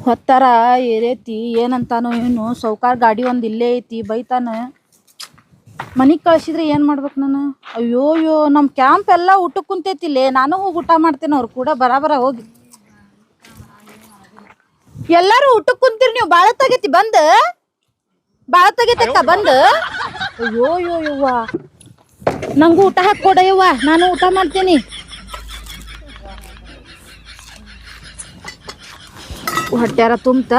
ಹೊತ್ತಾರ ಏರೇತಿ ಏನಂತಾನೋ ಏನು ಸೌಕಾರ ಗಾಡಿ ಒಂದ್ ಇಲ್ಲೇ ಐತಿ ಬೈತಾನ ಮನಿಗ್ ಕಳ್ಸಿದ್ರೆ ಏನ್ ಮಾಡ್ಬೇಕು ನಾನು ಅಯ್ಯೋ ಅಯ್ಯೋ ನಮ್ ಕ್ಯಾಂಪ್ ಎಲ್ಲ ಊಟಕ್ಕೆ ಕುಂತೈತಿಲ್ಲೇ ನಾನು ಹೋಗಿ ಊಟ ಮಾಡ್ತೇನೆ ಅವ್ರು ಕೂಡ ಬರಾಬರ ಹೋಗಿ ಎಲ್ಲಾರು ಊಟಕ್ಕೆ ಕುಂತೀರಿ ನೀವು ಬಾಳ ತಗೈತಿ ಬಂದ್ ಬಾಳ ತಗೈತಕ್ಕ ಬಂದ್ ಅಯ್ಯೋ ಅಯ್ಯೋ ಯವ್ವ ನಂಗೂ ಊಟ ಹಾಕೊಡ ಯವ್ವ ನಾನು ಊಟ ಮಾಡ್ತೇನಿ ಹೊಟ್ಯಾರ ತುಂಬತ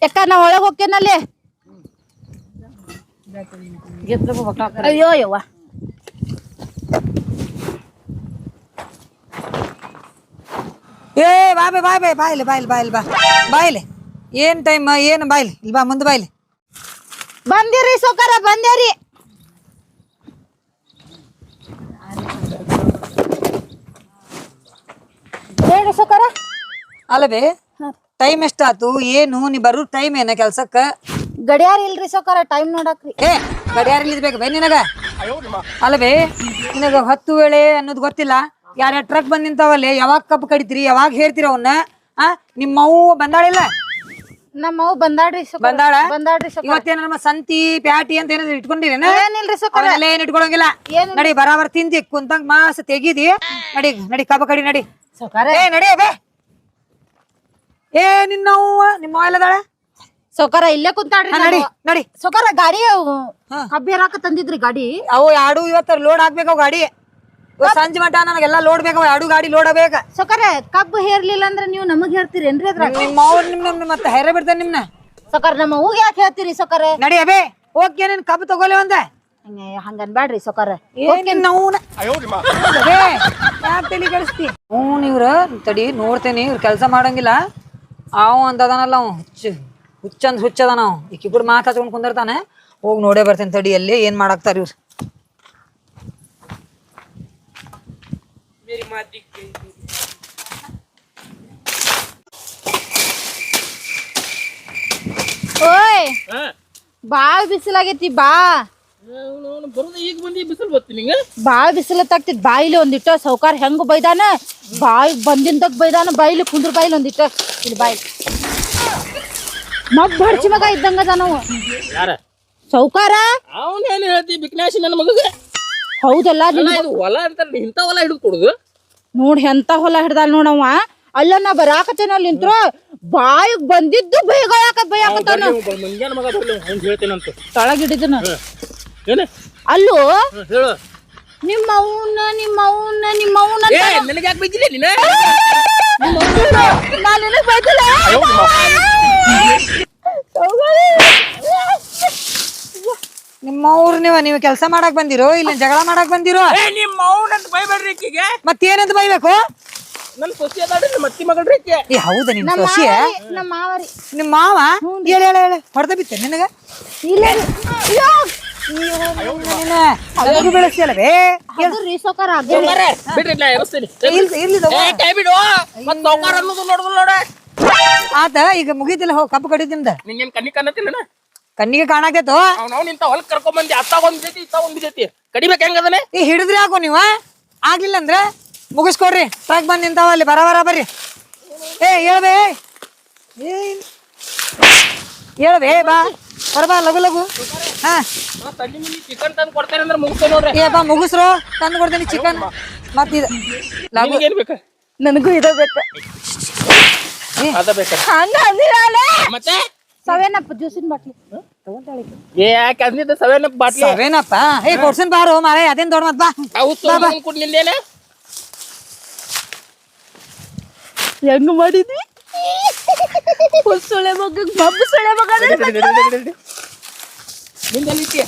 ಯಾಕ ನಾ ಒಳಗ್ ಹೋಗ್ತೇನಲ್ಲಿ ಅಯ್ಯೋ ಯವ್ವ ಏ ಬಾಯ್ ಬಾಯ್ ಬಾಯ್ ಬಾಯ್ಲಿ ಬಾಯ್ಲಿ ಬಾಯ್ಲಿ ಬಾ ಬಾಯ್ಲಿ ಏನ್ ಟೈಮ್ ಏನು ಬಾಯ್ಲಿ ಇಲ್ಲಿ ಬಾ ಮುಂದೆ ಬಾಯ್ಲಿ ಬಂದಿರಿ ಸೌಕಾರ ಬಂದೇರಿ ಹೇಳಿ ಸೌಕಾರ ಅಲ್ಲವೇ ಟೈಮ್ ಎಷ್ಟಾತು ಏನು ನೀ ಬರೋ ಟೈಮ್ ಏನ ಕೆಲ್ಸಕ್ಕ ಗಡಿಯಾರ ಇಲ್ರಿ ಸೌಕಾರ ಟೈಮ್ ನೋಡಕ್ರಿ ಏ ಗಡಿಯಾರ ಇಲ್ಲಿದ್ಬೇಕು ಬೈ ನಿನಗ ಅಲ್ಲವೇ ನಿನಗ 10 ವೇಳೆ ಅನ್ನೋದು ಗೊತ್ತಿಲ್ಲ ಯಾರ್ಯಾರ ಟ್ರಕ್ ಬಂದ್ ನಿಂತಾವಲ್ಲೇ ಯಾವಾಗ ಕಬ್ಬು ಕಡಿತೀರಿ ಯಾವಾಗ ಹೇರ್ತೀರ ಅವನ್ನ ನಿಮ್ಮವು ಬಂದಾಳಿಲ್ಲ ನಮ್ಮವ್ ಬಂದಾಡ್ರಿ ಬಂದಾಳ ಬಂದಾಡ್ರಿ ಇವತ್ತೇನ ನಮ್ಮ ಸಂತಿ ಪ್ಯಾಟಿ ಅಂತ ಏನಾದ್ರು ಇಟ್ಕೊಂಡಿರೇನ ಏನಿಲ್ರಿ ಸೌಕಾರ ಏನ್ ಇಟ್ಕೊಳಂಗಿಲ್ಲ ನಡಿ ಬರಾಬರ್ ತಿಂದಿ ಕುಂತಂಗ್ ಮಾಸ ತೆಗಿದಿ ನಡಿ ನಡಿ ಕಬ್ಬ ಕಡಿ ನಡಿ ಸೌಕಾರ ಏ ನಡಿ ಬೇ ಏ ನಿನ್ನವ್ವ ನಿಮ್ಮ ಎಲ್ಲದಾಳ ಸೌಕಾರ ಇಲ್ಲೇ ಕುಂತಾಡ್ರಿ ನಡಿ ನಡಿ ಸೌಕಾರ ಗಾಡಿ ಕಬ್ಬಿ ಹಾಕ ತಂದಿದ್ರಿ ಗಾಡಿ ಅವು ಎರಡು ಇವತ್ತ ಲೋಡ್ ಹಾಕ್ಬೇಕವ್ ಗಾಡಿ ಸಂಜೆ ಮಟ ನನಗೆಲ್ಲ ಲೋಡ್ ಬೇಕವ ಎರಡು ಗಾಡಿ ಲೋಡ್ ಬೇಕ ಸೌಕಾರ ಕಬ್ಬು ಹೇರ್ಲಿಲ್ಲ ಅಂದ್ರೆ ನೀವು ನಮಗ್ ಹೇಳ್ತೀರೇನ್ರಿ ಅದ್ರ ನಿಮ್ಮ ಅವ್ರ ನಿಮ್ ಮತ್ತೆ ಹೆರೆ ಬಿಡ್ತಾನೆ ನಿಮ್ನ ಸೌಕಾರ ನಮ್ಮ ಊಗೆ ಯಾಕೆ ಹೇಳ್ತೀರಿ ಸೌಕಾರ ನಡಿ ಅಬೇ ಹೋಗಿ ನೀನ್ ಕಬ್ಬು ತಗೋಲಿ ಒಂದ ಹಂಗನ್ಬ್ಯಾಡ್ರಿ ಸೌಕಾರ ಯಾಕೆ ತಲೆ ಕೆಡಿಸ್ತಿ ಇವ್ರ ತಡಿ ನೋಡ್ತೇನಿ ಇವ್ರ ಕೆಲಸ ಮಾಡಂಗಿಲ್ಲ ಅವ ಅಂತದನಲ್ಲ ಅವ್ ಹುಚ್ಚಂದ್ ಹುಚ್ಚದ ನಾವು ಈಕಿ ಕೂಡ ಮಾತು ಹಚ್ಕೊಂಡ್ ಕುಂದಿರ್ತಾನೆ ಹೋಗಿ ನೋಡೇ ಬರ್ತೇನೆ ತಡಿ ಅಲ್ಲಿ ಏನ್ ಮಾಡಾಕ್ತಾರ ಇವ್ರು ಓಯ್ ಬಾಳ್ ಬಿಸಿಲಾಗೈತಿ ಬಾ ಈಗ ಬಂದಿ ಬಿಸಿಲು ಬರ್ತೀನಿ ನಿಂಗೆ ಬಾಳ್ ಬಿಸಿಲ ತಾಗ್ತಿದ್ ಬಾಯಿಲಿ ಒಂದಿಟ್ಟ ಸೌಕಾರ ಹೆಂಗ್ ಬೈದಾನ ಬಾಯಿ ಬಂದಿಂದಾಗ ಬೈದಾನ ಬಾಯಿಲಿ ಕುಂದ್ರ ಬಾಯಿಲಿ ಒಂದಿಟ್ಟ ಇಲ್ಲಿ ಬಾಯಿ ಮಗ್ ಬರ್ಚಿ ಮಗ ಇದ್ದಂಗದ ನಾವು ಯಾರ ಸೌಕಾರ ಅವನ್ ಏನ್ ಹೇಳ್ತಿ ಬಿಕ್ನಾಶಿ ನನ್ನ ಮಗಗೆ ಹೌದಲ್ಲ ಇದು ಹೊಲ ಅಂತ ಇಂಥ ಹೊಲ ಹಿಡಿದು ಕೊಡುದು ನೋಡ್ ಎಂತ ಹೊಲ ಹಿಡ್ದಾಳ ನೋಡವ ಅಲ್ಲ ನಾ ಬರಾಕತ್ತೇನ ಅಲ್ಲಿ ನಿಂತ್ರ ಬಾಯಿಗ್ ಬಂದಿದ್ದು ಬೈಯಾಕತ್ತಾನ ಮುಂಜಾನೆ ಮಗ ಬರ್ಲಿ ಅವ್ನು ಹೇಳ್ತೇನಂತ ತೊಳಗಿಡಿದನ ಏನ ಅಲ್ಲೂ ಹೇಳು ನಿಮ್ಮವ್ನ ನನಗೆ ಯಾಕೆ ಬೈದಿಲ್ಲ ನೀನ ನಾನು ನಿನಗ್ ಬೈದಿಲ್ಲ ನಿಮ್ಮವ್ರು ನೀವು ಕೆಲಸ ಮಾಡಕ್ ಬಂದಿರೋ ಇಲ್ಲ ಜಗಳ ಮಾಡಕ್ ಬಂದಿರೋ ನಿಮ್ಮ ಅವನಂತ ಬೈಬೇಡ್ರಿ ಈಕಿಗೆ ಮತ್ತೇನಂತ ಬೈಬೇಕು ನನ್ನ ಸೊಸಿ ಅದಾಡ್ರಿ ನಿಮ್ಮ ಅತ್ತಿ ಮಗಳ್ರಿ ಈಕೆ ಏ ಹೌದಾ ನಿಮ್ ಸೊಸಿ ನಮ್ಮ ಮಾವರಿ ನಿಮ್ ಮಾವ ಹೇಳ ಹೇಳ ಹೇಳ ಹೊಡೆದ ಬಿತ್ತೆ ನಿನಗ ಇಲ್ಲ ಬೆಳೆಸ್ತೀಯಲ್ಲವೇ ಬಿಡ್ರಿ ನಾ ಎಬ್ಸ್ತೀನಿ. ಇರ್ಲಿ ಏ, ಕೈ ಬಿಡು ಮತ್ ಸೌಕಾರ ಅನ್ನೋದು ನೋಡುದಿಲ್ಲ ನೋಡ ಆತ ಈಗ ಮುಗಿತಿಲ್ಲ ಹೋಗ್ ಕಬ್ಬು ಕಡಿದ್ ನಿಮ್ದ ನಿಂಗೇನ್ ಕಣ್ಣಿ ಕಾಣತಿಲ್ಲ ಕಣ್ಣಿಗೆ ಕಾಣಾಕೈತೋ ಅವ್ನ ಇಂತ ಹೊಲಕ್ ಕರ್ಕೊಂಡ್ ಬಂದಿ ಅತ್ತ ಒಂದ್ ಜೊತೆ ಇತ್ತ ಒಂದ್ ಜೊತೆ ಕಡಿಬೇಕು ಹೆಂಗದನೆ ಈ ಹಿಡಿದ್ರಿ ಹಾಕು ನೀವ ಆಗ್ಲಿಲ್ಲ ಅಂದ್ರ ಮುಗಿಸ್ಕೊಡ್ರಿ ಟ್ರಕ್ ಬಂದ್ ನಿಂತಾವ ಅಲ್ಲಿ ಬರ ಬರ್ರಿ ಏ ಹೇಳ್ಬೇ ಹೇಳ್ಬೇ ಬಾ ಬರಬಾ ಲಗು ಲಗು ಹಾ ಚಿಕನ್ ತಂದು ಕೊಡ್ತೇನೆ ಅಂದ್ರೆ ಮುಗಿಸ್ತೇ ನೋಡ್ರಿ ಏ ಬಾ ಮುಗಿಸ್ರು ತಂದು ಕೊಡ್ತೀನಿ ಚಿಕನ್ ಮತ್ ಇದು ಲಗು ಏನ್ ಬೇಕು ನನಗೂ ಇದ ಬೇಕ ಅದ ಬೇಕು ಹಂಗ ಅಂದಿರಲ್ಲ ಮತ್ತೆ ಸವೇನಪ್ಪ ಜ್ಯೂಸಿನ ಬಾಟ್ಲಿ ಏ ಯಾಕೆ ಅಂದಿದ್ದ ಸವೇನಪ್ಪ ಬಾಟ್ಲಿ ಅವೇನಪ್ಪ ಏ ಕೊಡ್ಸನ್ ಬಾರೋ ಮಾರೇ ಅದೇನ್ ದೊಡ್ಡ ಮತ್ ಬಾ ಕೊಡ್ ನಿಂದೇನೆ ಹೆಂಗ ಮಾಡಿದ್ವಿ ಸೊಳೆ ಮಗ ಬಬ್ಬು ಸೊಳೆ ಮಗ ನಿಂದೆಲ್ಲಿಕ್ಕೆ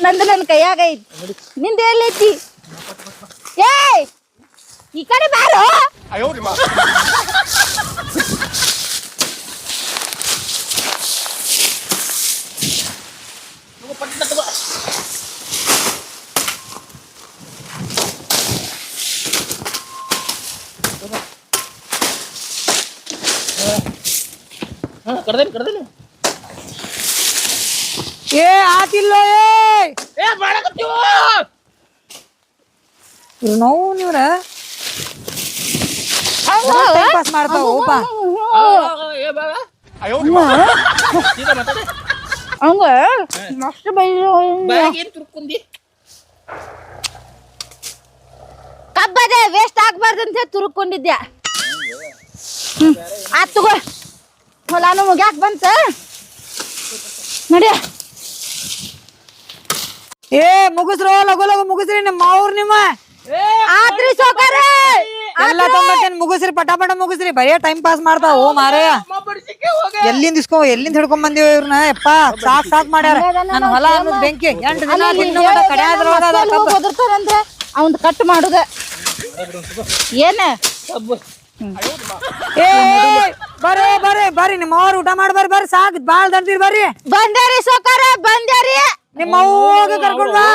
ನಂದು ನನ್ನ ಕೈಯಾಗ ಐತಿ ನಿಂದ ಎಲ್ಲೈತಿ ಏಯ್ ಈ ಕಡೆ ಬಾರೋ ಕರ್ದೇನೆ ಏ ಆತಿಲ್ಲ ಏ ಮಾಡಕತ್ತೀವ ನಾವು ನೀವ್ರ ಟೈಮ್ ಪಾಸ್ ಮಾಡ್ತಾವ ಓಪ ಏ ಬಾ ಮಾತಾಡ ಹಂಗ ಮಸ್ತ್ ಬೈದು ಬ್ಯಾಗ್ ಏನ್ ತುರ್ಕೊಂಡಿ ಕಬ್ಬದೆ ವೇಸ್ಟ್ ಆಗ್ಬಾರ್ದು ಅಂತ ಹೇಳಿ ತುರ್ಕೊಂಡಿದ್ಯಾ ಆತ್ ತಗೋ ಹೊಲಾನು ಮುಗ್ಯಾಕ್ ಬಂತ ನಡಿಯ ಏ ಮುಗಿಸ್ರು ಲಗು ಲಗು ಮುಗಿಸ್ರಿ ನಿಮ್ಮ ಅವ್ರ ನಿಮ್ಮ ಆತ್ರಿ ಸೌಕಾರ ಎಲ್ಲ ತೊಂಬತ್ತೇನ್ ಮುಗಿಸ್ರಿ ಪಟ ಪಟ ಮುಗಿಸ್ರಿ ಬರೇ ಟೈಮ್ ಪಾಸ್ ಮಾಡ್ತಾವ ಓ ಮಾರೇ ಎಲ್ಲಿಂದ ಎಲ್ಲಿಂದ ಹಿಡ್ಕೊಂಡ್ ಬಂದಿವ ಇವ್ರನ್ನ ಯಪ್ಪ ಸಾಕ್ ಸಾಕ್ ಮಾಡ್ಯಾರ ನನ್ ಹೊಲ ಅನ್ನೋದ್ ಬೆಂಕಿ 8 ದಿನ ತಿನ್ನೋ ಮಟ ಕಡ್ಯಾದ್ರೊಳಗ ಅದ ಕಬ್ಬು. ಹೋದಿರ್ತಾರಂದ್ರೆ ಅವಂದ್ ಕಟ್ ಮಾಡುದ ಏನ ಏ ಬರ್ರಿ ಬರ್ರಿ ಬರ್ರಿ ನಿಮ್ಮ ಅವ್ರ ಊಟ ಮಾಡಿ ಬರ್ರಿ ಸಾಕ್ ಬಾಳ್ ದಂಡಿರ್ ಬರ್ರಿ ಬಂದ್ಯಾರಿ ಸೌಕಾರ ಬಂದ್ಯಾರಿ ನಿಮ್ಮ ಅವ್ವಾಗ ಕರ್ಕೊಂಡ್ ಬಾ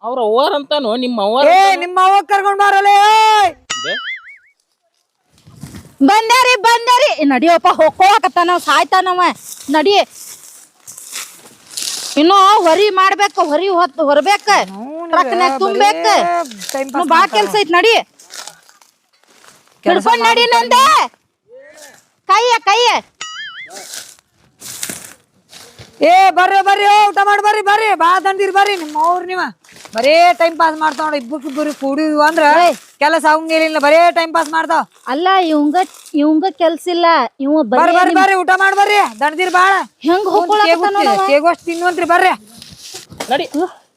ಅವ್ರ ಓವರ್ ಅಂತಾನು ನಿಮ್ಮ ಅವ್ವ ಏ ನಿಮ್ಮ ಅವ್ವಾಗ ಕರ್ಕೊಂಡ್ ಬಾರಲೇ ಬಂದ್ಯಾರಿ ಬಂದ್ಯಾರಿ ನಡಿಯಪ್ಪ ಹೋಗ್ಕೋಕತ್ತಾನ ಸಾಯ್ತಾನವ ನಡಿ ಇನ್ನು ಹೊರಿ ಮಾಡ್ಬೇಕು ಹೊರಿ ಹೊರಬೇಕ ಟ್ರಕ್ನ್ಯಾಗ ತುಂಬೇಕ ಬಾಳ ಕೆಲ್ಸ ಐತ್ ನಡಿ ಹಿಡ್ಕೊಂಡ್ ನಡಿ ನಂದೆ ಕೈಯ ಏ ಬರ್ರಿ ಬರ್ರಿ ಊಟ ಮಾಡಿ ಬರ್ರಿ ಬಾ ದಂಡಿರ್ ಬರ್ರಿ ನಿಮ್ಮ ಅವ್ರ ನೀವ ಬರೇ ಟೈಮ್ ಪಾಸ್ ಮಾಡ್ತಾವ ನೋಡ ಇಬ್ಬರು ಕೂಡಿದ್ವು ಅಂದ್ರ ಕೆಲಸ ಅವಂಗಿಲ್ಲ ಬರೇ ಟೈಮ್ ಪಾಸ್ ಮಾಡ್ತಾವ ಅಲ್ಲ ಇವಂಗ ಕೆಲ್ಸ ಇಲ್ಲ ಇವ ಬರ್ರಿ ಊಟ ಮಾಡಿ ಬರ್ರಿ ದಂಡಿರ್ ಬಾಳ ಹೆಂಗ್ ತೇಗೋಷ್ಟ್ ತಿನ್ನುವಂತ್ರಿ ಬರ್ರಿ ನಡಿ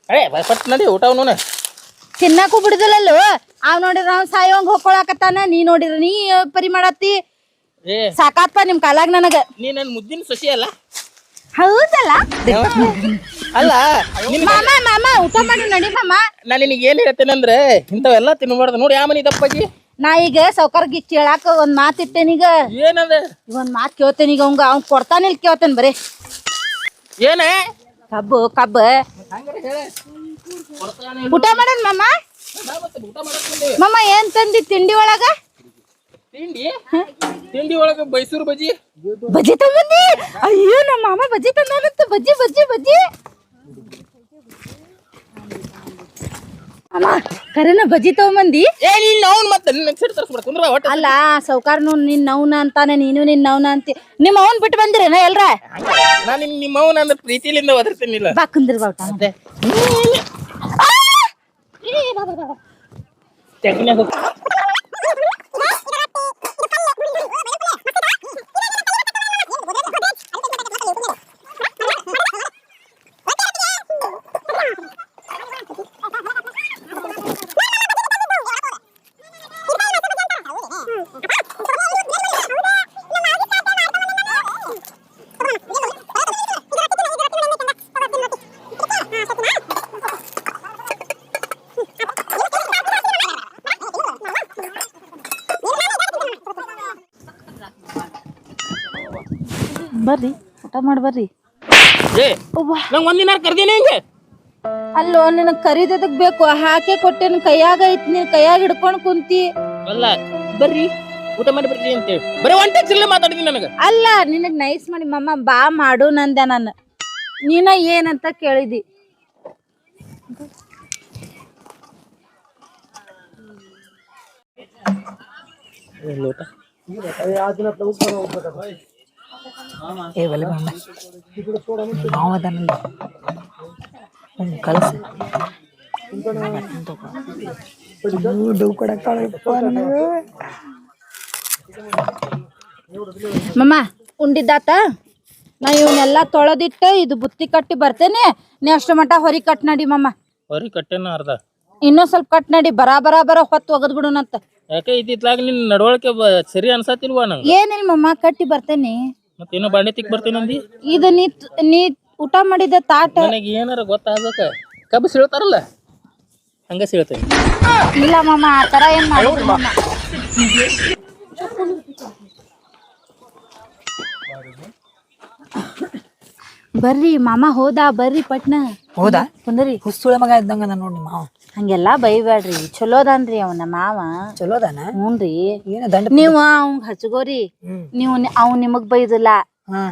ಅರೆ ಪಟ್ ನಡಿ ಊಟ ಅವನು ತಿನ್ನಕ್ಕೂ ಬಿಡುದಿಲ್ಲಲ್ಲ ಅವ್ ನೋಡಿದ್ರ ಅವ್ ಸಾಯೋಂಗ್ ಹೋಗ್ಕೊಳಕತ್ತಾನ ನೀ ನೋಡಿದ್ರ ನೀ ಪರಿ ಮಾಡತ್ತಿ ಏ ಸಾಕಾತ್ಪ ನಿಮ್ ಕಾಲಾಗ ನನಗ ನೀ ನನ್ ಮುದ್ದಿನ ಸಸಿ ಅಲ್ಲ ಹೌದಲ್ಲ ಅಲ್ಲ ಮಾಮ ಊಟ ಮಾಡಿ ನಡಿ ಮಾಮ ನಾನು ನಿನಗೆ ಏನ್ ಹೇಳ್ತೇನಂದ್ರೆ ಇಂಥವೆಲ್ಲ ತಿನ್ಬಾರ್ದು ನೋಡಿ ಯಾವ ಮನಿ ದಪ್ಪಾಗಿ ನಾ ಈಗ ಸೌಕರ್ಗಿ ಕೇಳಾಕ ಒಂದ್ ಮಾತ್ ಇಟ್ಟೇನೀಗ ಏನದ ಒಂದ್ ಮಾತ್ ಕೇಳ್ತೇನೀಗ ಅವ್ನ್ ಕೊಡ್ತಾನಿಲ್ ಕೇಳ್ತೇನ್ ಬರೀ ಏನ ಕಬ್ಬ ಊಟ ಮಾಡನ್ ಮಾಮ ಊಟ ಮಾಡಕ್ ಬಂದೇವಿ ಮಾಮ ಏನ್ ತಂದಿ ತಿಂಡಿ ಒಳಗ ತಿಂಡಿ ಒಳಗ ಮೈಸೂರು ಬಜ್ಜಿ ಬಜ್ಜಿ ತಂದಿ ಅಯ್ಯೋ ನಮ್ಮ ಮಾಮ ಬಜ್ಜಿ ತಂದಾನಂತ ಬಜ್ಜಿ ಅಮ್ಮ ಕರೆನ ಬಜ್ಜಿ ತಗೊಂಬಂದಿ ಏ ನೀನ್ ಅವ್ನ್ ಮತ್ತೆ ಸಿಟ್ಟು ತರ್ಸ್ಬಿಡ ಕುಂದ್ರ ಒಟ್ಟ ಅಲ್ಲ ಸೌಕಾರ್ನು ನಿನ್ ನವ್ನ ಅಂತಾನೆ ನೀನು ನಿನ್ ನವ್ನ ಅಂತಿ ನಿಮ್ಮ ಅವನ್ ಬಿಟ್ಟು ಬಂದಿರೇನ ಎಲ್ರ ನಾನು ನಿಮ್ಮವನ ಅಂದ್ರೆ ಪ್ರೀತಿಲಿಂದ ಒದರ್ತೀನಿಲ್ಲ ಬಾ ಕುಂದ್ರ ಬಾ ಊಟ ತೆಗಿನ್ಯಾಗ ಹೋಗ್ ಬರ್ರಿ ಊಟ ಮಾಡಿ ಬರ್ರಿ ಏ ನಂಗೆ ಒಂದಿನ ಕರ್ದೇನೆ ಹಿಂಗೆ ಅಲ್ಲೋ ನಿನಗ್ ಕರಿದದಕ್ ಬೇಕು ಹಾಕಿ ಕೊಟ್ಟೇನ್ ಕೈಯಾಗ ಐತಿ ನೀನ್ ಕೈಯಾಗ ಹಿಡ್ಕೊಂಡ್ ಕುಂತಿ ಅಲ್ಲ ಬರ್ರಿ ಊಟ ಮಾಡಿ ಬರ್ರಿ ಅಂತೇಳಿ ಬರೀ ಒಂಟೆ ಚಿಲ್ಲ ಮಾತಾಡಿದೀನಿ ನನಗೆ ಅಲ್ಲ ನಿನಗ್ ನೈಸ್ ಮಾಡಿ ಮಮ್ಮ ಬಾ ಮಾಡು ನಂದೆ ನಾನು ನೀನ ಏನಂತ ಕೇಳಿದಿ ಲೋಟ ಏ ಒಲೆ ಮಾಮ ಮಾವದನಲ್ಲ ಕಳ್ಸ ದುಡ್ಡು ಕೊಡಕ್ಕಾಳಪ್ಪ ನನಗೆ ಮಮ್ಮ ಉಂಡಿದ್ದಾತ ನಾ ಇವನ್ನೆಲ್ಲ ತೊಳೆದಿಟ್ಟು ಇದು ಬುತ್ತಿ ಕಟ್ಟಿ ಬರ್ತೇನೆ ನೀ ಅಷ್ಟು ಮಟ ಹೊರಿ ಕಟ್ ನಡಿ ಮಮ್ಮ ಹೊರಿ ಕಟ್ಟೆನ ಅರ್ಧ ಇನ್ನೊಂದ್ ಸ್ವಲ್ಪ ಕಟ್ ನಡಿ ಬರ ಹೊತ್ತು ಒಗದ್ ಬಿಡುನಂತ ಯಾಕೆ ಇತ್ತಿತ್ಲಾಗ ನಿನ್ ನಡವಳಿಕೆ ಸರಿ ಅನ್ಸತಿಲ್ವಾ ನಂಗೆ ಏನಿಲ್ಲ ಮಮ್ಮ ಕಟ್ಟಿ ಬರ್ತೇನೆ ಮತ್ತೇನೋ ಬಾಂಡೆ ತಿಕ್ ಬರ್ತೀನಿ ಅಂದಿ ಇದು ನೀ ಊಟ ಮಾಡಿದ ತಾಟ ನನಗೆ ಏನಾರ ಗೊತ್ತಾಗ್ಬೇಕ ಕಬ್ಬು ಸೀಳ್ತಾರಲ್ಲ ಹಂಗ ಸೀಳ್ತೇನೆ ಇಲ್ಲ ಮಮ್ಮ ಆ ತರ ಏನ್ ಮಾಡೋದು ಮಮ್ಮ ಬರ್ರಿ ಮಾಮ ಹೋದ ಬರ್ರಿ ಪಟ್ನ ಹೌದಾ ಕುಂದ್ರಿ ಹುಸ್ತುಳೆ ಮಗ ಇದ್ದಂಗ ಅದ ನೋಡಿ ಮಾವ ಹಂಗೆಲ್ಲಾ ಬೈಬ್ಯಾಡ್ರಿ ಚಲೋದನ್ರಿ ಅವನ ಮಾವ ಚಲೋದಾನ ಹ್ಞೂನ್ರಿ ಏನ ದಂಡ ನೀವ್ ಅವಂಗ ಹಚ್ಗೋರಿ ನೀವು ಅವ್ ನಿಮಗ್ ಬೈದಿಲ್ಲ ಹಾ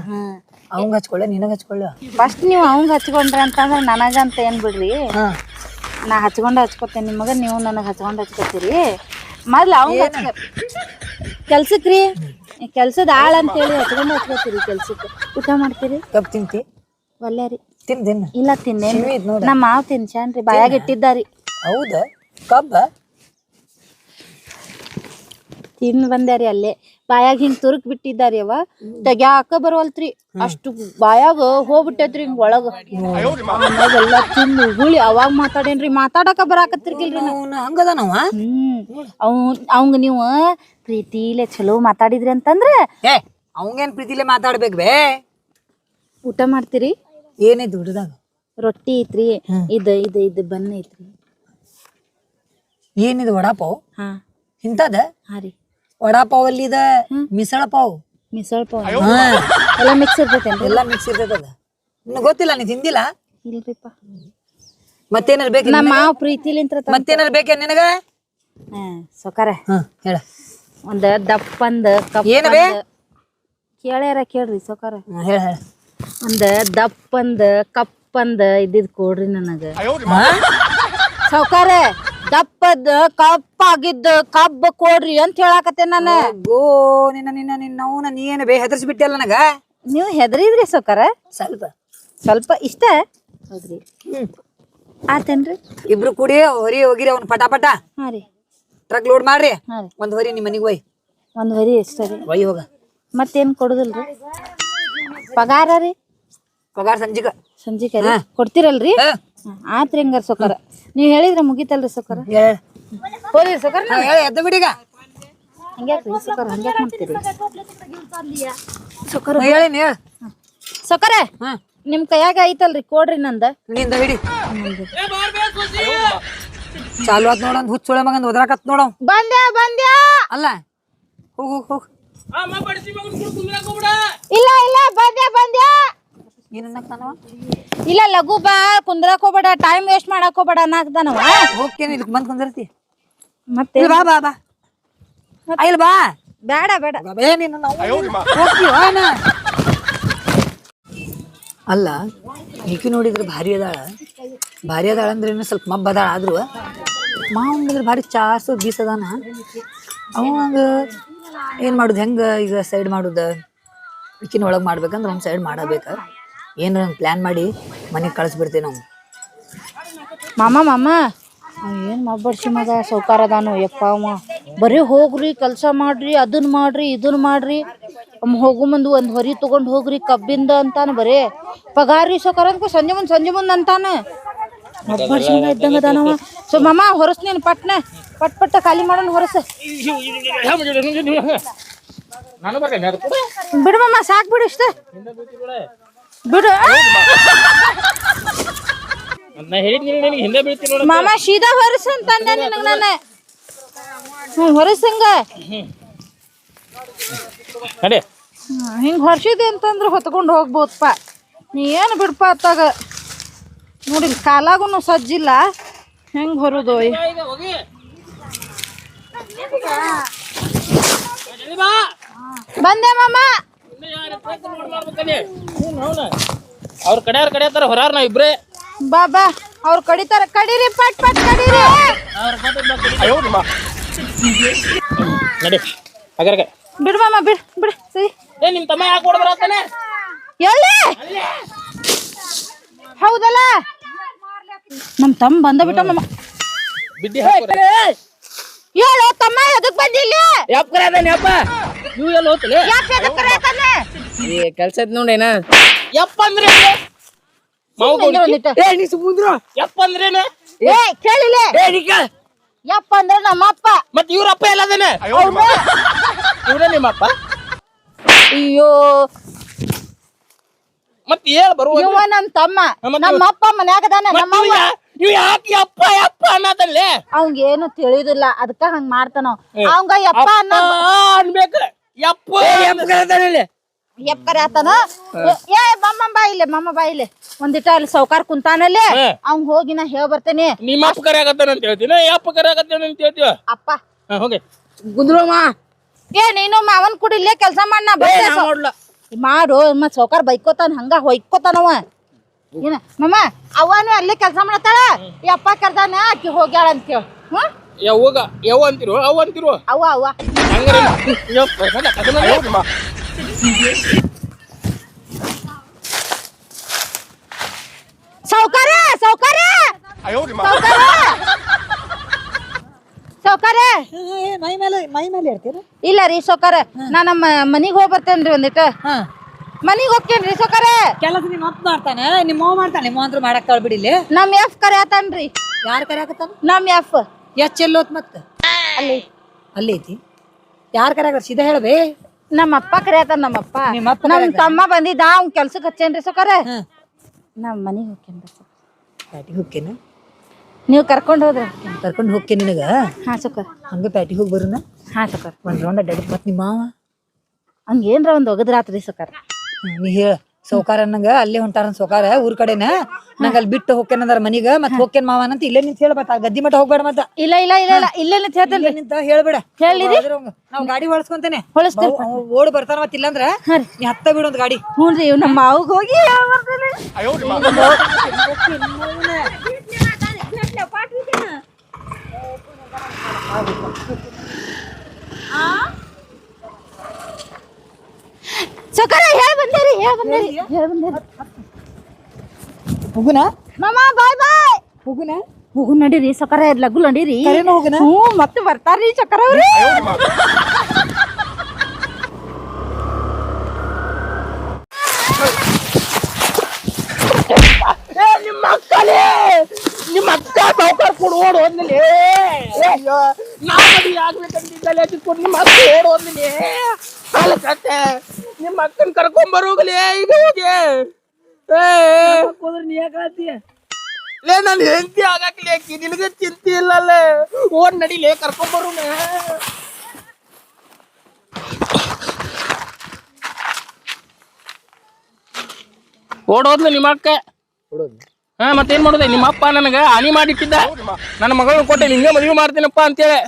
ಅವಂಗ ಹಚ್ಕೊಳ್ಳೆ ನಿನಗ ಹಚ್ಕೊಳ್ಳ. ಫಸ್ಟ್ ನೀವು ಅವಂಗ ಹಚ್ಕೊಂಡ್ರಿ ಅಂತಂದ್ರೆ ನನಗಂತ ಏನ್ ಬಿಡ್ರಿ, ಹಾ ನಾ ಹಚ್ಕೊತೇನೆ ನಿಮಗ, ನೀವು ನನಗೆ ಹಚ್ಕೊತೀರಿ. ಮೊದ್ಲು ಅವಂಗ ಕೆಲ್ಸಕ್ರಿ, ಕೆಲ್ಸದ ಆಳ ಅಂತೇಳಿ ಹಚ್ಕೊತೀರಿ ಕೆಲ್ಸಕ್ಕೆ. ಊಟ ಮಾಡ್ತೀರಿ? ಕಬ್ ತಿಂತಿ? ಒಲ್ಲೆ ರೀ. ತಿಂದಿನ ಇಲ್ಲ ತಿನ್ನೇನ್ರಿ, ನಮ್ಮ ಮಾವ ತಿನ್ಸಾನ್ರಿ, ಬಾಯಾಗ ಇಟ್ಟಿದ್ದಾರಿ. ಹೌದಾ? ಕಬ್ಬ ತಿನ್ ಬಂದ್ಯಾರಿ, ಅಲ್ಲೇ ಬಾಯಾಗ ಹಿಂಗ್ ತುರುಕ್ ಬಿಟ್ಟಿದ್ದಾರಿ. ಅವ ತೆಗ್ಯಾಕ ಬರವಲ್ತ್ರಿ, ಅಷ್ಟು ಬಾಯಾಗ ಹೋಗ್ಬಿಟ್ಟೈತ್ರಿ ಹಿಂಗ್ ಒಳಗ. ಎಲ್ಲ ತಿಂದು ಹುಳಿ ಅವಾಗ ಮಾತಾಡೇನ್ರಿ, ಮಾತಾಡಕ ಬರಾಕತ್ತಿರ್ಕಿಲ್ರಿ. ಹಂಗದಾನವ. ಅವಂಗ ನೀವು ಪ್ರೀತಿಲೆ ಚಲೋ ಮಾತಾಡಿದ್ರಿ ಅಂತಂದ್ರೆ ಅವಂಗೇನ್ ಪ್ರೀತಿಲೆ ಮಾತಾಡ್ಬೇಕು ಬೇ. ಊಟ ಮಾಡ್ತೀರಿ? ಏನೈತಿ ಊಟದಾಗ? ರೊಟ್ಟಿ ಐತ್ರಿ, ಇದು ಬನ್ನ ಐತ್ರಿ. ಏನಿದು ವಡಾಪಾವ್? ಹಾ ಇಂತದ ಹಾ ರೀ. ವಡಾಪಾವ್ ಅಲ್ಲಿ ಇದ ಮಿಸಳ ಪಾವ್, ಮಿಸಳ ಪಾವ್ ಎಲ್ಲ ಮಿಕ್ಸ್ ಇರ್ತೈತೇನ್ರಿ? ಎಲ್ಲ ಮಿಕ್ಸ್ ಇರ್ತೈತದ. ನಿನಗ್ ಗೊತ್ತಿಲ್ಲ, ನೀ ತಿಂದಿಲ್ಲ? ಇಲ್ರಿಪ್ಪ. ಮತ್ತೇನಾರ ಬೇಕು? ನಮ್ಮ ಮಾವ ಪ್ರೀತಿಲಿಂತ್ರ ಮತ್ತೇನಾರ ಬೇಕೇ ನಿನಗ? ಸೊಕಾರ ಹೇಳ. ಒಂದ್ ದಪ್ಪಂದ ಏನವೇ ಕೇಳ್ಯಾರ ಕೇಳ್ರಿ ಸೊಕಾರ. ಹೇಳ ಹೇಳ. ಒಂದ್ ದಪ್ಪಂದ ಕಪ್ಪಂದ ಇದ್ದಿದ್ ಕೊಡ್ರಿ ನನಗ. ಸೌಕಾರ ದಪ್ಪದ ಕಪ್ಪಾಗಿದ್ದ ಕಬ್ಬ ಕೊಡ್ರಿ ಅಂತ ಹೇಳಾಕತ್ತೆ ನಾನು. ಗೋ ನಿನ್ನ ನಿನ್ನ ನಿನ್ನ ನೀ ಏನು ಬೇ ಹೆದರ್ಸ್ಬಿಟ್ಟಲ್ಲ ನನಗ. ನೀವು ಹೆದರಿದ್ರಿ ಸೌಕಾರ? ಸ್ವಲ್ಪ ಸ್ವಲ್ಪ ಇಷ್ಟ. ಹೌದ್ರಿ, ಆತೇನ್ರಿ? ಇಬ್ರು ಕೂಡಿ ಹೊರಿ ಹೋಗಿರಿ ಅವ್ನ ಪಟಾಪಟ. ಹಾ ರೀ. ಟ್ರಕ್ ಲೋಡ್ ಮಾಡ್ರಿ. ಹಾ ರೀ. ಒಂದ್ ಹೊರಿ ನಿಮ್ ಮನಿಗ್ ಒಯ್. ಒಂದ್ ಹೊರಿ ಎಷ್ಟ ರೀ? ಒಯ್ ಹೋಗ. ಮತ್ತೇನ್ ಕೊಡುದಿಲ್ರಿ? ಪಗಾರ ರೀ? ಪಗಾರ ಸಂಜಿಕ ರೀ ಕೊಡ್ತಿರಲ್ರಿ? ಆತ್ರಿ ಹಂಗಾರ ಸೊಕಾರ. ನೀವ್ ಹೇಳಿದ್ರ ಮುಗಿತಲ್ರಿ ಸೊಕಾರ? ಹೋದ್ರಿ ಸೊಕಾರ? ಎದ್ದ ಬಿಡಿಗ. ಹಂಗ್ಯಾಕ್ರಿ ಸೊಕಾರ, ಹಂಗ್ಯಾಕ್ ಮಾಡ್ತೀರಿ ಸೊಕಾರ? ಹೇಳಿನಿ ಹೇಳ. ಸೊಕಾರ ನಿಮ್ ಕೈಯಾಗ ಐತಲ್ರಿ ಕೊಡ್ರಿ ನಂದ. ನಿಂದ ಹಿಡಿ. ಚಾಲು ಆತ್ ನೋಡಂದ್ ಹುಚ್ಚೊಳೆ ಮಗಂದ್ ಒದ್ರಾಕತ್ ನೋಡ. ಬಂದ್ಯಾ ಅಲ್ಲ ಹೋಗ್ ಹೋಗ್ ಹೋಗ್. ಇಲ್ಲ ಬಂದ್ಯಾ ಏನನ್ನಕ್ತಾನವ? ಇಲ್ಲ ಲಘು ಬಾ, ಕುಂದ್ರಾಕ್ ಹೋಗ್ಬೇಡ, ಟೈಮ್ ವೇಸ್ಟ್ ಮಾಡಕ್ ಹೋಗ್ಬೇಡ ಅನ್ನಕ್ತಾನವ. ಹೋಗ್ತೇನೆ ಇಲ್ಲಿ ಬಂದ್ ಕುಂದಿರ್ತಿ. ಮತ್ತೆ ಬಾ ಬಾ ಬಾ ಇಲ್ಲ ಬಾ. ಬೇಡ ಅಲ್ಲ ಈಕಿ ನೋಡಿದ್ರೆ ಭಾರಿ ಅದಾಳ ಅಂದ್ರೆ ಇನ್ನು ಸ್ವಲ್ಪ ಮಬ್ಬ ಅದಾಳ. ಆದ್ರು ಮಾವಂದ್ರೆ ಭಾರಿ ಚಾಸು ಬೀಸದಾನ. ಅವಂಗ ಏನ್ ಮಾಡುದು, ಹೆಂಗ ಈಗ ಸೈಡ್ ಮಾಡುದ? ಈಕಿನ ಒಳಗ್ ಮಾಡ್ಬೇಕಂದ್ರ ಅವ್ನ ಸೈಡ್ ಮಾಡಬೇಕ. ಏನಾರ ಪ್ಲಾನ್ ಮಾಡಿ ಮನೆಗೆ ಕಳಿಸ್ಬಿಡ್ತೇವೆ ನಾವು. ಮಾಮ ಏನ್ ಮಬ್ಬಡ್ಸಿ ಮಗ ಸೌಕಾರ ಅದಾನು. ಯಪ್ಪ ಅವ ಬರೀ ಹೋಗ್ರಿ ಕೆಲ್ಸ ಮಾಡ್ರಿ, ಅದನ್ ಮಾಡ್ರಿ ಇದನ್ ಮಾಡ್ರಿ, ಹೋಗು ಮುಂದ್ ಒಂದ್ ಹೊರಿ ತಗೊಂಡ್ ಹೋಗ್ರಿ ಕಬ್ಬಿಂದ ಅಂತಾನ. ಬರೇ ಪಗಾರಿ ಸೌಕಾರ ಅಂತ ಸಂಜೆ ಮುಂದ್ ಅಂತಾನ. ಮಬ್ಬಡ್ಸಿ ಮಗ ಇದ್ದಂಗ ಅದಾನವ. ಸೊ ಮಾಮ ಹೊರಸ್ನೇನ್ ಪಟ್ ಖಾಲಿ ಮಾಡೋಣ ಹೊರಸ. ಬಿಡು ಮಾಮ, ಸಾಕ್ ಬಿಡು ಇಷ್ಟ ಬಿಡು. ಮಾಮ ಸೀದಾ ಹೊರಸ ಅಂತಂದ ನಿನಗ ನಾನು. ಹೊರಸಂಗ ಹಿಂಗ ಹೊರ್ಸಿದೆ ಅಂತಂದ್ರ ಹೊತ್ಕೊಂಡ್ ಹೋಗ್ಬೋದಪ್ಪ. ನೀ ಏನು ಬಿಡ್ಪ ಅತ್ತಾಗ ನೋಡಿ, ಕಾಲಾಗುನು ಸಜ್ಜಿಲ್ಲ, ಹೆಂಗ್ ಹೊರುದು? ಬಂದೆ ಮಾಮ. ಅವ್ರ ಕಡೆಯತ್ತಾರ ಹೊರಾರ ನಾವ್ ಇಬ್ರೇ. ಬಾ ಅವ್ರ ಕಡಿತಾರ, ಕಡೀರಿ ಪಟ್ ಕಡೀರಿ. ನಡಿ ಅಗರ್ಗ. ಬಿಡು ಮಾಮ, ಬಿಡು ಸರಿ. ನಿಮ್ ತಮ್ಮ ಯಾಕೆ ಓಡ್ ಬರತ್ತಾನೆ? ಎಲ್ಲಿ? ಹೌದಲ್ಲ, ನಮ್ ತಮ್ಮ ಬಂದ ಮಾಮ. ಬಿಡ್ಡಿ ಹೇಳು ತಮ್ಮ, ಎದಕ್ ಬಂದಿಲ್ಲ? ನೀವು ಎಲ್ಲ ಹೋಗ್ತಲೆ ಕೆಲ್ಸ ಐತ್ ನೋಡೇನ. ಯಪ್ಪ ಅಂದ್ರೆ ಯಪ್ಪ ಅಂದ್ರೇನ? ಕೇಳಿಲ್ಲ. ಯಪ್ಪ ಅಂದ್ರೆ ನಮ್ಮಪ್ಪ. ಮತ್ ಇವ್ರಪ್ಪ ಎಲ್ಲದೇನೆ? ಇವ್ರ ನಿಮ್ಮಪ್ಪ? ಅಯ್ಯೋ, ಮತ್ ಹೇಳ್ ಬರುವ. ಇವ ನಮ್ ತಮ್ಮ, ನಮ್ಮಪ್ಪ ಮನ್ಯಾಗದಾನ. ನಮ್ಮವ್ವ ನೀವ್ ಯಾಕೆ ಯಪ್ಪ ಅನ್ನತಲ್ಲೇ? ಅವಂಗ ಏನು ತಿಳಿಯುದಿಲ್ಲ, ಅದಕ್ಕ ಹಂಗ ಮಾಡ್ತಾನ. ಅವಂಗ ಯಪ್ಪ ಅನ್ಬೇಕ. ಯಪ್ಪ ಯಪ್ಪಕರೆ ಆತನ. ಏ ಮಮ್ಮ ಬಾ ಇಲ್ಲಿ ಒಂದಿಟ ಅಲ್ಲಿ ಸೌಕಾರ ಕುಂತಾನಲ್ಲಿ. ಅವ್ನ್ ಹೋಗಿ ನಾ ಹೇಳ್ ಬರ್ತೇನೆ. ನಿಮ್ಮ ಅಪ್ಪ ಕರೆ ಆಗತ್ತಾನ ಅಂತ ಹೇಳ್ತೀನಿ, ಯಪ್ಪ ಕರೆ ಆಗತ್ತಾನ ಅಂತ ಹೇಳ್ತೀವ. ಅಪ್ಪ ಹೋಗಿ ಗುಂದ್ರಮ್ಮ. ಏ ನೀನು ಮಾವನ್ ಕುಡಿ ಇಲ್ಲೇ ಕೆಲ್ಸ ಮಾಡ. ಮಾಡು ಮತ್ ಸೌಕಾರ ಬೈಕೋತಾನ ಹಂಗ ಹೊಯ್ಕೋತಾನವ ಏನ ಮಮ್ಮ ಅವನು ಅಲ್ಲೇ ಕೆಲಸ ಮಾಡತ್ತಾಳ ಈ ಅಪ್ಪ ಕರ್ದಾನ ಆಕಿ ಹೋಗ್ಯಾಳ ಅಂತೇಳಿ ಹ್ಮ್ ಯಾವಾಗ ಯಾವ ಅಂತಿರು ಅವ ಅಂತಿರು ಅವ್ವ ಹಂಗಾರೆ ಯಪ್ಪ ಅದನ್ನ ಸೌಕಾರ ಸೌಕಾರ ಸೌಕಾರ ಮೈ ಮೇಲೆ ಇರ್ತೀರ ಇಲ್ಲ ರೀ ಸೌಕಾರ ನಾ ನಮ್ಮ ಮನಿಗ್ ಹೋಗಿ ಬರ್ತೇನ್ರಿ ಒಂದಿಟ್ಟು ಹಾ ಮನಿಗ್ ಹೋಗ್ತೇನ್ರಿ ಸೌಕಾರ ಕೆಲಸ ನಿಮ್ಮ ಅಪ್ಪ ಮಾಡ್ತಾನೆ ನಿಮ್ಮ ಮಾಡ್ತಾನೆ ನಿಮ್ಮ ಅಂದ್ರ ಮಾಡಕ್ ಕಳ್ಬಿಡಿ ಇಲ್ಲಿ ನಮ್ ಎಫ್ ಕರ್ಯಾತಾನ್ರಿ ಯಾರು ಕರ್ಯಾಕತ್ತಾನ ನಮ್ ಎಫ್ ಎಲ್ಲೋತ್ ಮತ್ತ ಅಲ್ಲಿ ಅಲ್ಲಿ ಐತಿ ಯಾರು ಕರ್ಯಾಕ ಸೀದಾ ಹೇಳ್ಬೇ ನಮ್ಮ ಅಪ್ಪ ಕರ್ಯಾತಾನ ನಮ್ಮಪ್ಪ ನಿಮ್ಮಪ್ಪ ನಮ್ ತಮ್ಮ ಬಂದಿದ್ದ ಅವ್ನ್ ಕೆಲ್ಸಕ್ಕೆ ಹಚ್ಚೇನ್ರಿ ಸೌಕಾರ ನಮ್ ಮನಿಗ್ ಹೋಗ್ತೇನ್ರಿ ಪ್ಯಾಟಿಗೆ ಹೋಗ್ತೇನೆ ನೀವು ಕರ್ಕೊಂಡು ಹೋದ್ರಿ ಕರ್ಕೊಂಡು ಹೋಗ್ತೇನೆ ನಿನಗ ಹಾ ಸೌಕಾರ ಹಂಗ ಪ್ಯಾಟಿಗೆ ಹೋಗಿ ಬರೋಣ ಹಾ ಸೌಕಾರ ಒಂದ್ ರೌಂಡ್ ಅಡ್ಡಾಡಿ ಮತ್ ನಿಮ್ಮ ಮಾವ ಹಂಗೇನ್ರ ಒಂದ್ ಒಗದ್ರಾತ್ರಿ ಸೌಕಾರ ನೀ ಹೇಳ ಸೌಕಾರ ನಂಗ ಅಲ್ಲೇ ಹೊಂಟಾರ ಸೌಕಾರ ಊರ್ ಕಡೆನ ನಂಗ ಅಲ್ಲಿ ಬಿಟ್ಟು ಹೋಗ್ತೇನಂದಾರ ಮನಿಗ ಮತ್ ಹೋಗ್ತೇನ್ ಮಾವನಂತ ಇಲ್ಲೇ ನಿಂತ ಹೇಳ್ಬತ್ತ ಗದ್ದಿ ಮಠ ಹೋಗ್ಬೇಡ ಮತ್ತ ಇಲ್ಲ ಇಲ್ಲ ಇಲ್ಲ ಇಲ್ಲ ಇಲ್ಲೇ ನಿಂತ ಹೇಳ್ತೇನ್ರಿ ನಿಂತ ಹೇಳ್ಬೇಡ ಹೇಳಿರಿ ನಾವ್ ಗಾಡಿ ಹೊಳ್ಸ್ಕೊಂತೇನೆ ಹೊಳಸ್ತೇನೆ ಓಡ್ ಬರ್ತಾನ ಮತ್ ಇಲ್ಲಂದ್ರ ನೀ ಹತ್ತ ಬಿಡು ಒಂದ್ ಗಾಡಿ ಹ್ಞೂನ್ರಿ ಇವ್ ನಮ್ಮ ಮಾವಗ್ ಹೋಗಿ ಹೇಳ್ಬರ್ತೇನೆ ಸೌಕಾರ ಹೇಳ್ ಬಂದೇರಿ ಹೋಗುನ ಮಾಮ ಬಾಯ್ ಬಾಯ್ ಹೋಗುನ ಹೋಗು ನಡೀರಿ ಸೌಕಾರ ಲಘು ನಡೀರಿ ಕರೆನ ಹೋಗುನ ಹ್ಞೂ ಮತ್ತೆ ಬರ್ತಾರ್ರಿ ಸೌಕಾರ ಅವ್ರಿ ನಿಮ್ಮ ಅಕ್ಕಲೇ ನಿಮ್ಮ ಅಕ್ಕ ಸಾವುಕಾರ ಕೊಡು ಓಡ್ ಹೋದ್ನಲ್ಲಿ ಅಯ್ಯೋ ನಾ ಮದುವೆ ಆಗ್ಬೇಕಂತಿದ್ದಲ್ಲ ಚಿಕ್ಕೋಡ್ ನಿಮ್ಮ ಅಕ್ಕ ಓಡ್ ಹೋದ್ನಲ್ಲಿ ಸಾಲಕತ್ತೆ ನಿಮ್ಮ ಅಕ್ಕನ ಕರ್ಕೊಂಬರೋಗ್ಲಿ ಈಗ ಹೋಗಿ ನೀ ಯಾಕೆ ಲೇ ನಾನು ಹೆಂಡತಿ ಆಗಾಕ್ಲಿ ಅಕ್ಕಿ ನಿನಗೆ ಚಿಂತೆ ಇಲ್ಲಲ್ಲ ಓಡ್ ನಡಿಲೇ ಕರ್ಕೊಂಬರೋಣ ಓಡೋದ್ಲು ನಿಮ್ಮ ಅಕ್ಕ ಹಾ ಮತ್ತೇನ್ ಮಾಡೋದೆ ನಿಮ್ಮ ಅಪ್ಪ ನನಗ ಹಾನಿ ಮಾಡಿಟ್ಟಿದ್ದ ನನ್ನ ಮಗಳನ್ನ ಕೊಟ್ಟೆ ನಿಂಗೆ ಮದುವೆ ಮಾಡ್ತೀನಪ್ಪ ಅಂತೇಳಿ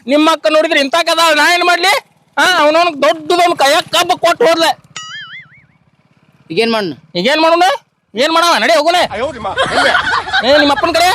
ನಿಮ್ಮ ಅಕ್ಕ ನೋಡಿದ್ರೆ ಇಂಥ ಕದ ನಾ ಏನ್ ಮಾಡ್ಲಿ ಹಾ ಅವನವನ್ ದೊಡ್ಡದೊಂದು ಕೈಯಾಗ ಕಬ್ಬ ಕೊಟ್ಟು ಹೋದ್ಲೆ ಈಗೇನ್ ಮಾಡೋಣ ಏನ್ ಮಾಡವ ನಡಿ ಹೋಗೋಣ ಏ ನಿಮ್ಮ ಅಪ್ಪನ ಕಡೆ